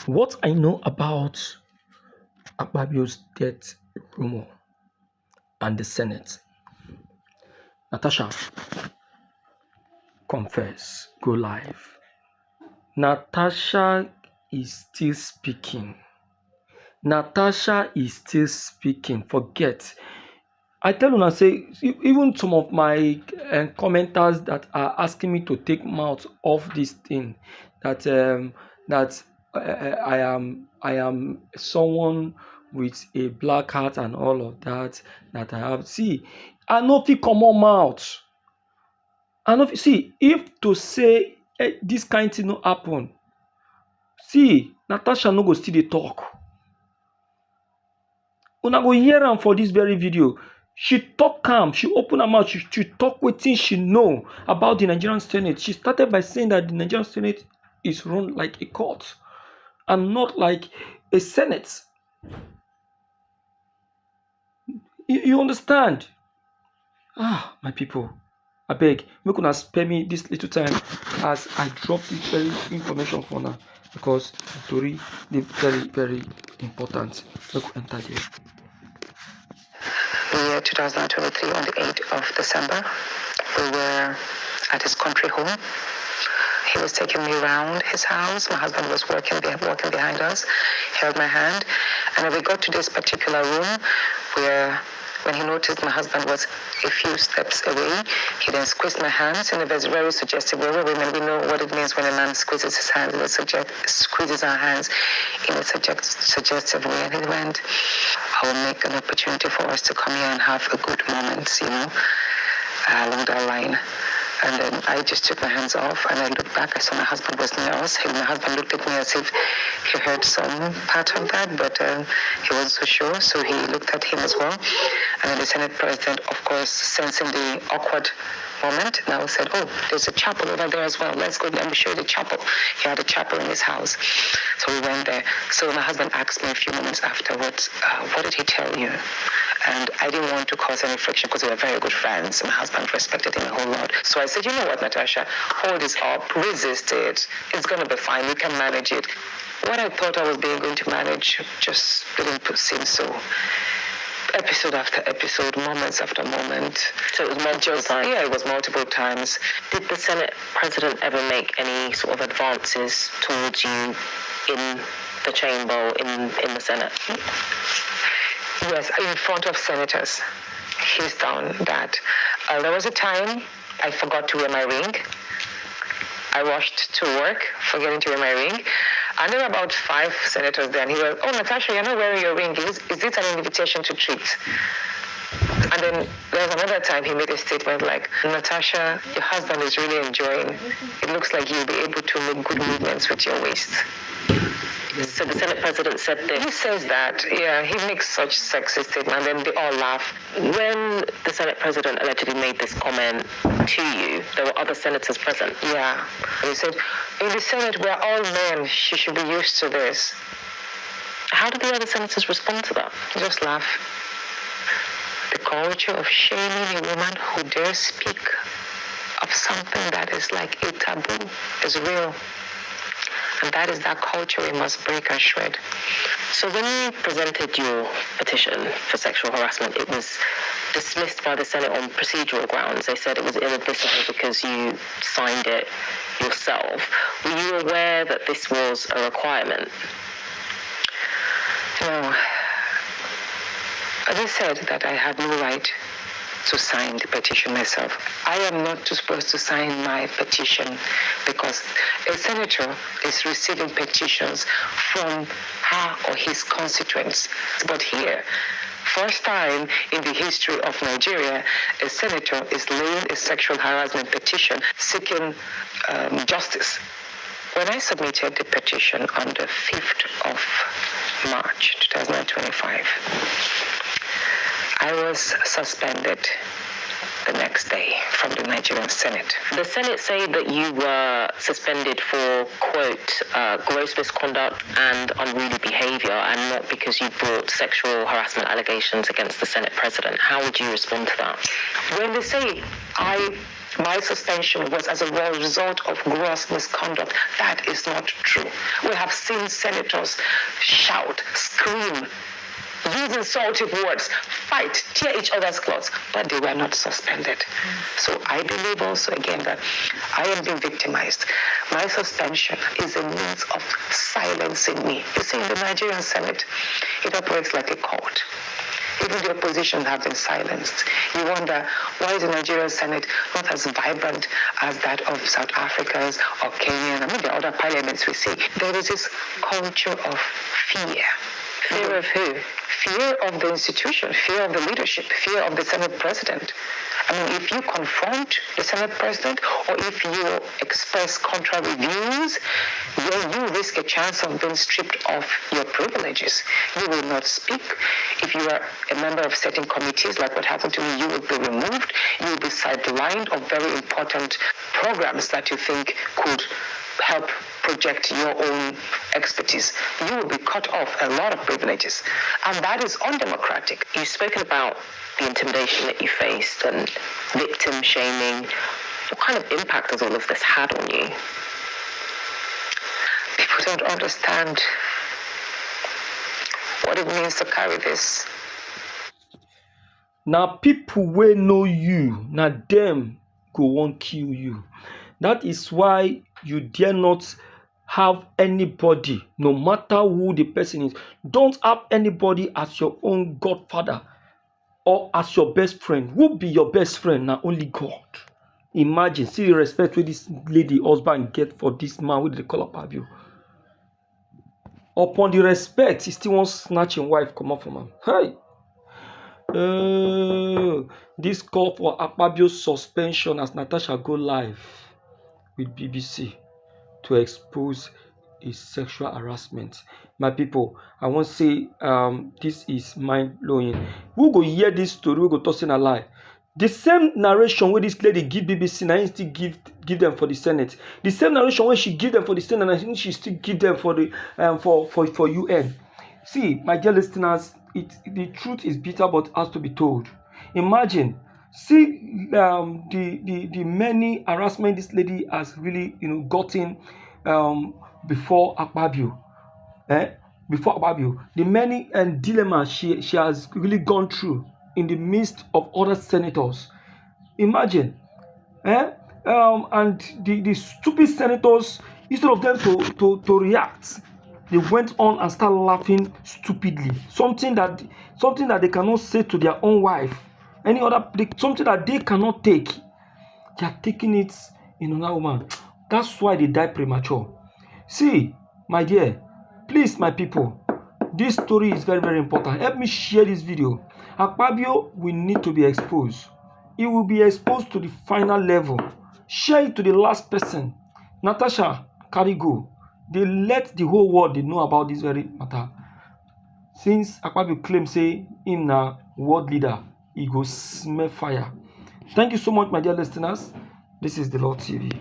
What I know about Akpabio'S death rumor and the Senate. Natasha, confess, go live. Natasha is still speaking. Natasha is still speaking. Forget. I tell you, I say, even some of my commenters that are asking me to take mouth off this thing, that I am someone with a black heart and all of that. That I have see, I know if come on mouth. I know see if to say this kind thing no happen. See, Natasha no go still dey talk. Una go hear am for this very video. She talk calm, she open her mouth, she talk wetin she know about the Nigerian Senate. She started by saying that the Nigerian Senate is run like a court and not like a Senate. You understand? Ah, my people, abeg, make una spare me this little time as I drop this very information for now because the story dey very, very important. Make we enter there. The year 2023, on the 8th of December, we were at his country home. He was taking me around his house. My husband was walking behind us, held my hand, and when we got to this particular room where, when he noticed my husband was a few steps away, he then squeezed my hands in a very suggestive way. We women, we know what it means when a man squeezes his hands, squeezes our hands in a suggestive way. And he went, I will make an opportunity for us to come here and have a good moment, along that line. And then I just took my hands off and I looked back. I saw my husband was near us. My husband looked at me as if he heard some part of that, but he wasn't so sure. So he looked at him as well. And then the Senate president, of course, sensing the awkward moment, now said, oh, there's a chapel over there as well. Let's go, let me show you the chapel. He had a chapel in his house. So we went there. So my husband asked me a few moments afterwards, what did he tell you? And I didn't want to cause any friction because we were very good friends. My husband respected him a whole lot. So I said, you know what, Natasha, hold this up, resist it. It's going to be fine. We can manage it. What I thought I was going to manage just didn't seem so. Episode after episode, moments after moment. So it was multiple times? Yeah, it was multiple times. Did the Senate president ever make any sort of advances towards you in the chamber, in the Senate? Yes, in front of senators. He's done that. There was a time I forgot to wear my ring. I rushed to work, forgetting to wear my ring. And there were about 5 senators there. And he was, oh, Natasha, you're not wearing your ring. Is this an invitation to treat? And then there was another time he made a statement like, Natasha, your husband is really enjoying. It looks like you'll be able to make good movements with your waist. So the Senate president said this? He says that, yeah, he makes such sexist statements, and then they all laugh. When the Senate president allegedly made this comment to you, there were other senators present? Yeah. And he said, in the Senate, we're all men. She should be used to this. How did the other senators respond to that? Just laugh. The culture of shaming a woman who dares speak of something that is like a taboo is real. And that is that culture we must break and shred. So when you presented your petition for sexual harassment, it was dismissed by the Senate on procedural grounds. They said it was inadmissible because you signed it yourself. Were you aware that this was a requirement? No. They said that I had no right to sign the petition myself. I am not supposed to sign my petition because a senator is receiving petitions from her or his constituents. But here, first time in the history of Nigeria, a senator is laying a sexual harassment petition seeking justice. When I submitted the petition on the 5th of March 2025, I was suspended the next day from the Nigerian Senate. The Senate say that you were suspended for, quote, gross misconduct and unruly behavior, and not because you brought sexual harassment allegations against the Senate president. How would you respond to that? When they say my suspension was as a result of gross misconduct, that is not true. We have seen senators shout, scream, use insultive words, fight, tear each other's clothes, but they were not suspended. So I believe also again that I am being victimized. My suspension is a means of silencing me. You see, in the Nigerian Senate, it operates like a court. Even the opposition have been silenced. You wonder, why is the Nigerian Senate not as vibrant as that of South Africa's or Kenyan? I mean, the other parliaments we see. There is this culture of fear. Fear of who? Fear of the institution, fear of the leadership, fear of the Senate president. I mean, if you confront the Senate president or if you express contrary views, then you risk a chance of being stripped of your privileges. You will not speak. If you are a member of certain committees, like what happened to me, you will be removed. You will be sidelined of very important programs that you think could help project your own expertise. You will be cut off a lot of privileges. And that is undemocratic. You've spoken about the intimidation that you faced and victim shaming. What kind of impact has all of this had on you? People don't understand what it means to carry this. Now people will know you, now them go won't kill you. That is why you dare not have anybody, no matter who the person is. Don't have anybody as your own godfather or as your best friend. Who be your best friend? Now only God. Imagine, see the respect with this lady husband get for this man with the color Akpabio. Upon the respect, he still wants snatching wife come up from him. Hey. This call for Akpabio's suspension as Natasha go live with BBC to expose his sexual harassment. My people, I want to say this is mind-blowing. We go hear this story, we go toss in a lie. The same narration where this lady give BBC, and I still give them for the Senate. The same narration when she give them for the Senate, and I think she still give them for the for UN. See, my dear listeners, the truth is bitter but has to be told. Imagine, see the many harassment this lady has really gotten before Akpabio. Before Akpabio, the many dilemmas she has really gone through in the midst of other senators. Imagine, and the stupid senators, instead of them to react, they went on and started laughing stupidly. Something that they cannot say to their own wife, something that they cannot take, they are taking it in another woman. That's why they die premature. See, my dear, please, my people, this story is very, very important. Help me share this video. Akpabio will need to be exposed. He will be exposed to the final level. Share it to the last person. Natasha, carry go. They let the whole world know about this very matter. Since Akpabio claims say him na world leader, he go smell fire. Thank you so much, my dear listeners. This is the Lord TV.